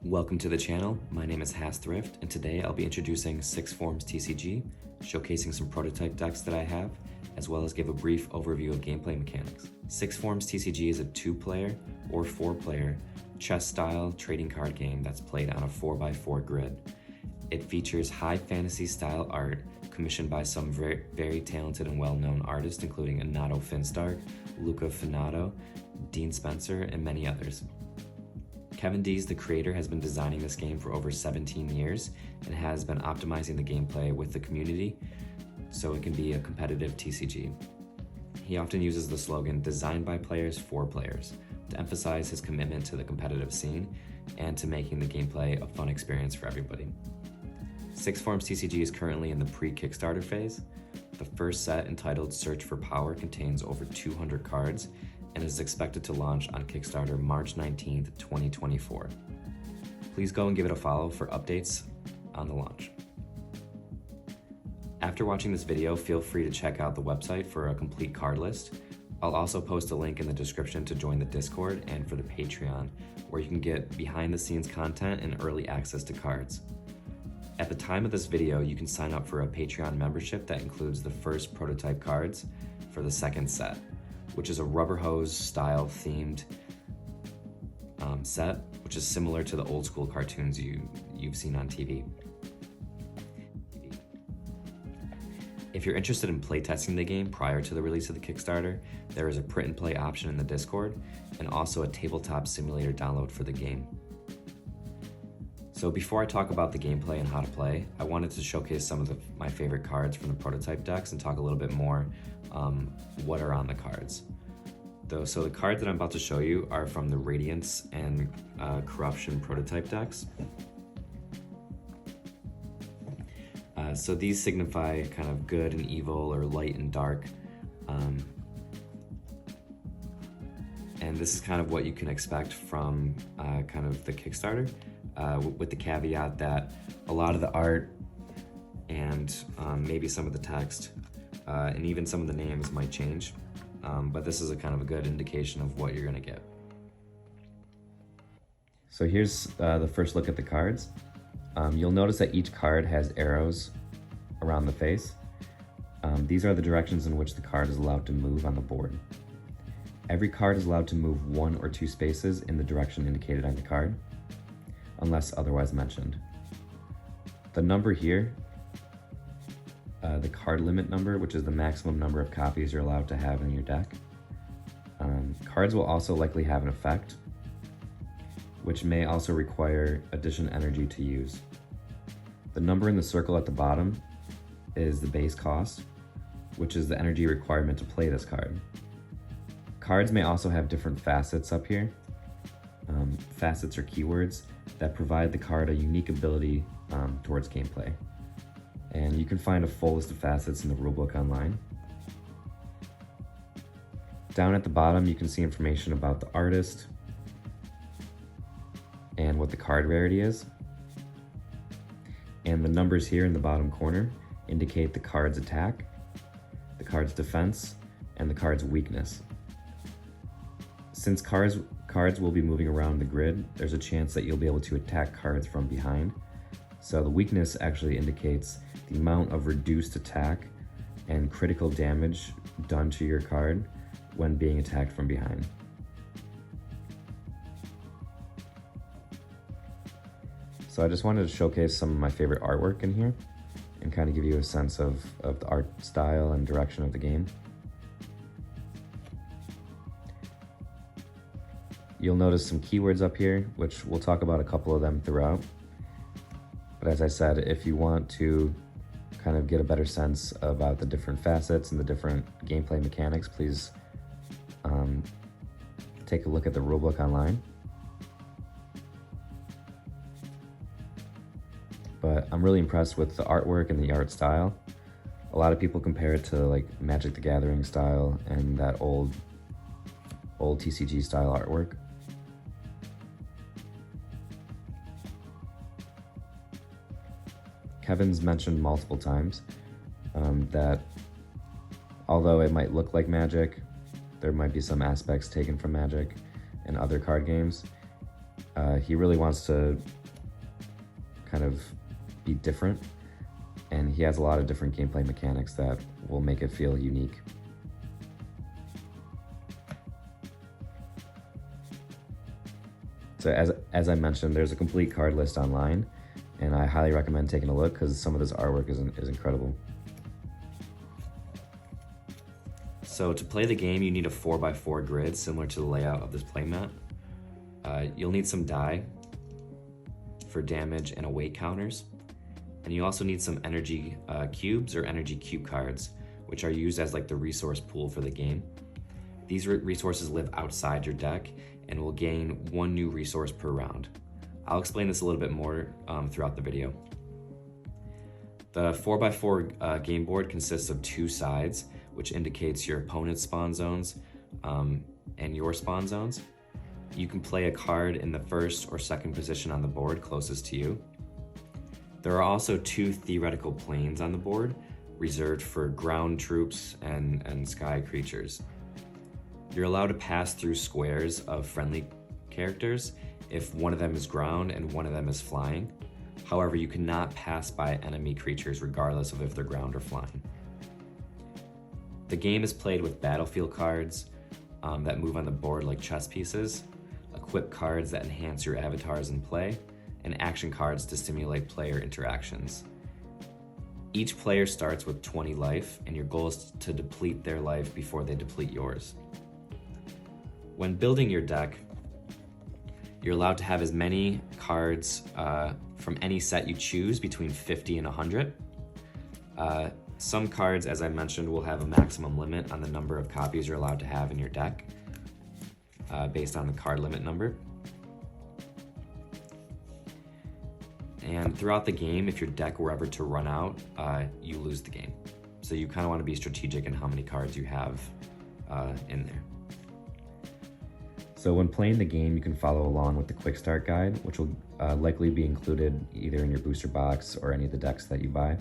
Welcome to the channel. My name is Hasthrift, and today I'll be introducing Forms TCG, showcasing some prototype decks that I have, as well as give a brief overview of gameplay mechanics. Forms TCG is a 2-player or 4-player chess-style trading card game that's played on a 4x4 grid. It features high fantasy-style art commissioned by some very talented and well-known artists, including Anato Finstark, Luca Finato, Dean Spencer, and many others. Kevin Dees, the creator, has been designing this game for over 17 years and has been optimizing the gameplay with the community so it can be a competitive TCG. He often uses the slogan, "Designed by players for players," to emphasize his commitment to the competitive scene and to making the gameplay a fun experience for everybody. Forms TCG is currently in the pre-Kickstarter phase. The first set, entitled Search for Power, contains over 200 cards and is expected to launch on Kickstarter March 19th, 2024. Please go and give it a follow for updates on the launch. After watching this video, feel free to check out the website for a complete card list. I'll also post a link in the description to join the Discord and for the Patreon, where you can get behind-the-scenes content and early access to cards. At the time of this video, you can sign up for a Patreon membership that includes the first prototype cards for the second set, which is a rubber hose style themed set, which is similar to the old school cartoons you've seen on TV. If you're interested in playtesting the game prior to the release of the Kickstarter, there is a print and play option in the Discord and also a tabletop simulator download for the game. So before I talk about the gameplay and how to play, I wanted to showcase some of my favorite cards from the prototype decks and talk a little bit more what are on the cards. So the cards that I'm about to show you are from the Radiance and Corruption prototype decks. So these signify kind of good and evil, or light and dark. And this is kind of what you can expect from kind of the Kickstarter, with the caveat that a lot of the art and maybe some of the text and even some of the names might change, but this is a kind of a good indication of what you're gonna get. So here's the first look at the cards. You'll notice that each card has arrows around the face. These are the directions in which the card is allowed to move on the board. Every card is allowed to move 1 or 2 spaces in the direction indicated on the card, unless otherwise mentioned. The number here, the card limit number, which is the maximum number of copies you're allowed to have in your deck. Cards will also likely have an effect, which may also require additional energy to use. The number in the circle at the bottom is the base cost, which is the energy requirement to play this card. Cards may also have different facets up here. Facets are keywords that provide the card a unique ability towards gameplay. And you can find a full list of facets in the rulebook online. Down at the bottom, you can see information about the artist and what the card rarity is. And the numbers here in the bottom corner indicate the card's attack, the card's defense, and the card's weakness. Since cards will be moving around the grid, there's a chance that you'll be able to attack cards from behind. So the weakness actually indicates the amount of reduced attack and critical damage done to your card when being attacked from behind. So I just wanted to showcase some of my favorite artwork in here and kind of give you a sense of the art style and direction of the game. You'll notice some keywords up here, which we'll talk about a couple of them throughout. But as I said, if you want to kind of get a better sense about the different facets and the different gameplay mechanics, please take a look at the rulebook online. But I'm really impressed with the artwork and the art style. A lot of people compare it to like Magic the Gathering style and that old TCG style artwork. Kevin's mentioned multiple times that although it might look like Magic, there might be some aspects taken from Magic and other card games. He really wants to kind of be different, and he has a lot of different gameplay mechanics that will make it feel unique. So as I mentioned, there's a complete card list online, and I highly recommend taking a look because some of this artwork is incredible. So to play the game, you need a 4x4 grid similar to the layout of this playmat. You'll need some die for damage and await counters. And you also need some energy cubes or energy cube cards, which are used as like the resource pool for the game. These resources live outside your deck and will gain 1 new resource per round. I'll explain this a little bit more throughout the video. The 4x4 game board consists of 2 sides, which indicates your opponent's spawn zones and your spawn zones. You can play a card in the first or second position on the board closest to you. There are also 2 theoretical planes on the board, reserved for ground troops and sky creatures. You're allowed to pass through squares of friendly characters if one of them is ground and one of them is flying. However, you cannot pass by enemy creatures regardless of if they're ground or flying. The game is played with battlefield cards that move on the board like chess pieces, equip cards that enhance your avatars in play, and action cards to stimulate player interactions. Each player starts with 20 life, and your goal is to deplete their life before they deplete yours. When building your deck, you're allowed to have as many cards from any set you choose between 50 and 100. Some cards, as I mentioned, will have a maximum limit on the number of copies you're allowed to have in your deck based on the card limit number. And throughout the game, if your deck were ever to run out, you lose the game. So you kind of want to be strategic in how many cards you have in there. So when playing the game, you can follow along with the quick start guide, which will likely be included either in your booster box or any of the decks that you buy.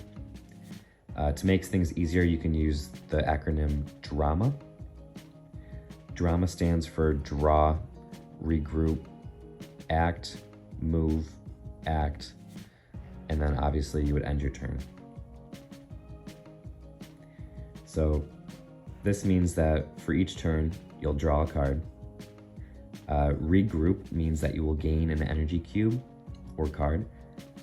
To make things easier, you can use the acronym DRAMA. DRAMA stands for draw, regroup, act, move, act, and then obviously you would end your turn. So this means that for each turn, you'll draw a card. Regroup means that you will gain an energy cube or card.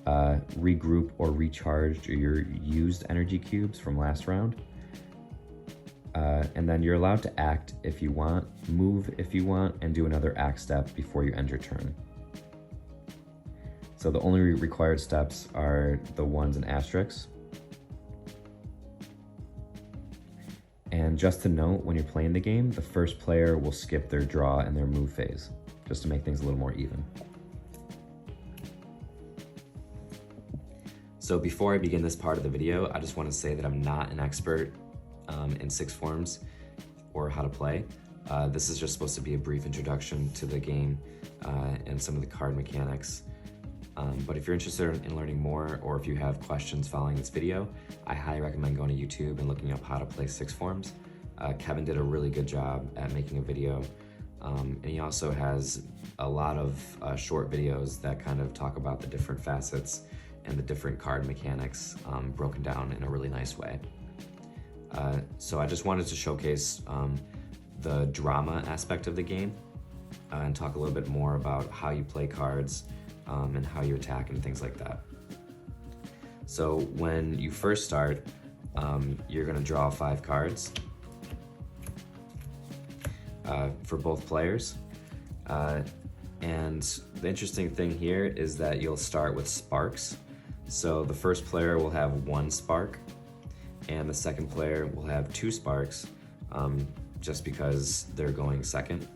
Regroup or recharge your used energy cubes from last round. And then you're allowed to act if you want, move if you want, and do another act step before you end your turn. So the only required steps are the ones and asterisks. And just to note, when you're playing the game, the first player will skip their draw and their move phase, just to make things a little more even. So before I begin this part of the video, I just want to say that I'm not an expert in 6forms or how to play. This is just supposed to be a brief introduction to the game and some of the card mechanics. But if you're interested in learning more, or if you have questions following this video, I highly recommend going to YouTube and looking up how to play 6forms. Kevin did a really good job at making a video, and he also has a lot of short videos that kind of talk about the different facets and the different card mechanics broken down in a really nice way. So I just wanted to showcase the drama aspect of the game and talk a little bit more about how you play cards and how you attack and things like that. So when you first start, you're gonna draw 5 cards for both players. And the interesting thing here is that you'll start with sparks. So the first player will have 1 spark, and the second player will have 2 sparks, just because they're going second.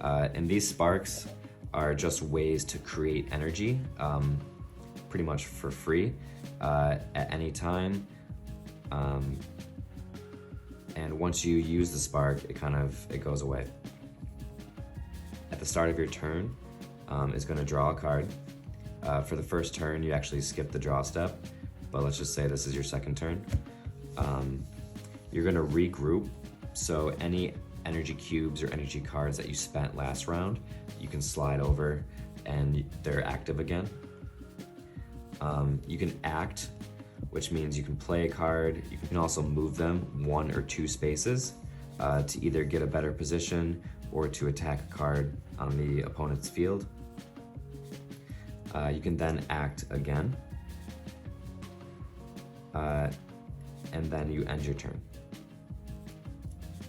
And these sparks are just ways to create energy, pretty much for free, at any time. And once you use the spark, it goes away. At the start of your turn, is gonna draw a card. For the first turn, you actually skip the draw step, but let's just say this is your second turn. You're gonna regroup, so any energy cubes or energy cards that you spent last round, you can slide over and they're active again. You can act, which means you can play a card. You can also move them 1 or 2 spaces to either get a better position or to attack a card on the opponent's field. You can then act again, and then you end your turn.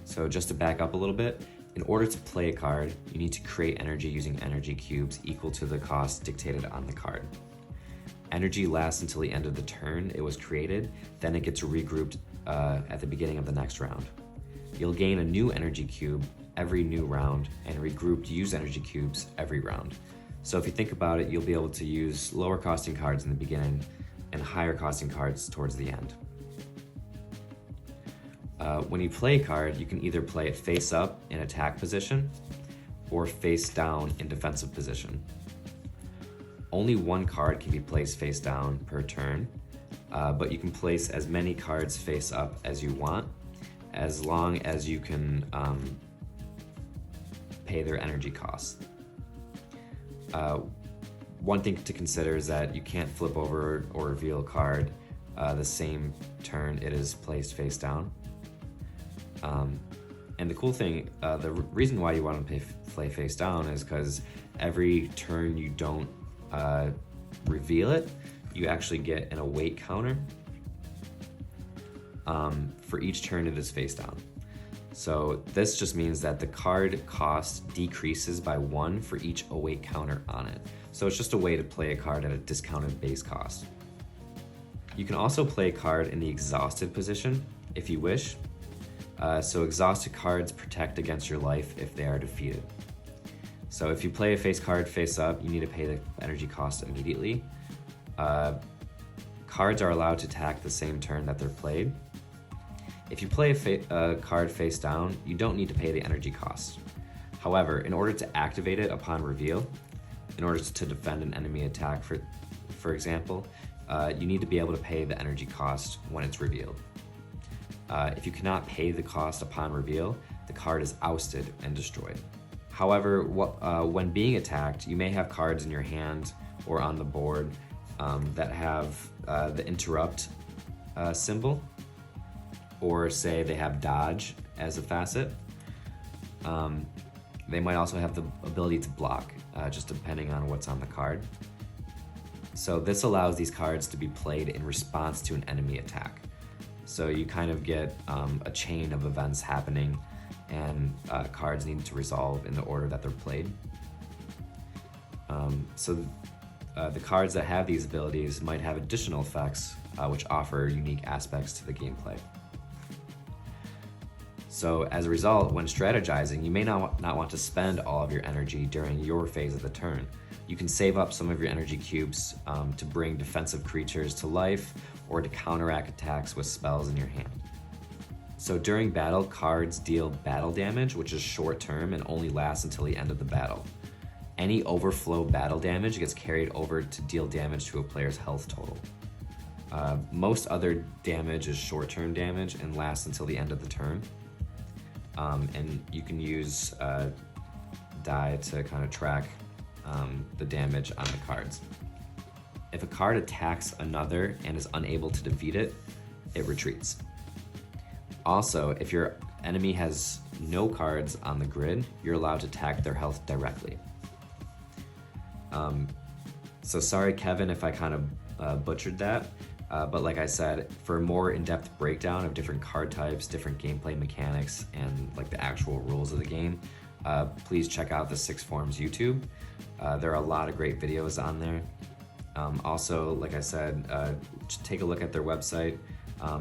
So just to back up a little bit, in order to play a card, you need to create energy using energy cubes equal to the cost dictated on the card. Energy lasts until the end of the turn it was created, then it gets regrouped at the beginning of the next round. You'll gain a new energy cube every new round and regrouped used energy cubes every round. So if you think about it, you'll be able to use lower costing cards in the beginning and higher costing cards towards the end. When you play a card, you can either play it face up in attack position or face down in defensive position. Only one card can be placed face down per turn, but you can place as many cards face up as you want, as long as you can pay their energy costs. One thing to consider is that you can't flip over or reveal a card the same turn it is placed face down. And the cool thing, the reason why you want to play face down is because every turn you don't reveal it, you actually get an await counter for each turn it is face down. So this just means that the card cost decreases by 1 for each await counter on it. So it's just a way to play a card at a discounted base cost. You can also play a card in the exhausted position if you wish. So exhausted cards protect against your life if they are defeated. So if you play a face card face up, you need to pay the energy cost immediately. Cards are allowed to attack the same turn that they're played. If you play a card face down, you don't need to pay the energy cost. However, in order to activate it upon reveal, in order to defend an enemy attack, for example, you need to be able to pay the energy cost when it's revealed. If you cannot pay the cost upon reveal, the card is ousted and destroyed. However, when being attacked, you may have cards in your hand or on the board that have the interrupt symbol, or say they have dodge as a facet. They might also have the ability to block, just depending on what's on the card. So this allows these cards to be played in response to an enemy attack. So you kind of get a chain of events happening, and cards need to resolve in the order that they're played. The cards that have these abilities might have additional effects which offer unique aspects to the gameplay. So as a result, when strategizing, you may not want to spend all of your energy during your phase of the turn. You can save up some of your energy cubes to bring defensive creatures to life or to counteract attacks with spells in your hand. So during battle, cards deal battle damage, which is short term and only lasts until the end of the battle. Any overflow battle damage gets carried over to deal damage to a player's health total. Most other damage is short-term damage and lasts until the end of the turn. And you can use die to kind of track the damage on the cards. If a card attacks another and is unable to defeat it, it retreats. Also, if your enemy has no cards on the grid, you're allowed to attack their health directly. So sorry, Kevin, if I kind of butchered that. But like I said, for a more in-depth breakdown of different card types, different gameplay mechanics, and like the actual rules of the game, please check out the Six Forms YouTube. There are a lot of great videos on there. Also, like I said, take a look at their website.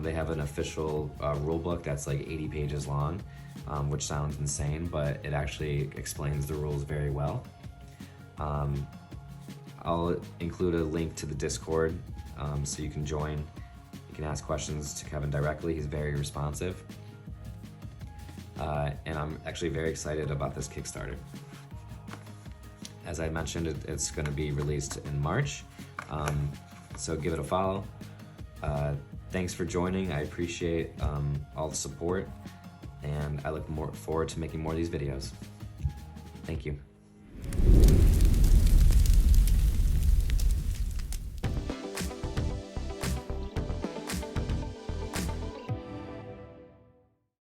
They have an official rulebook that's like 80 pages long, which sounds insane, but it actually explains the rules very well. I'll include a link to the Discord so you can join. You can ask questions to Kevin directly. He's very responsive. And I'm actually very excited about this Kickstarter. As I mentioned, it's going to be released in March, so give it a follow. Thanks for joining. I appreciate all the support, and I look forward to making more of these videos. Thank you.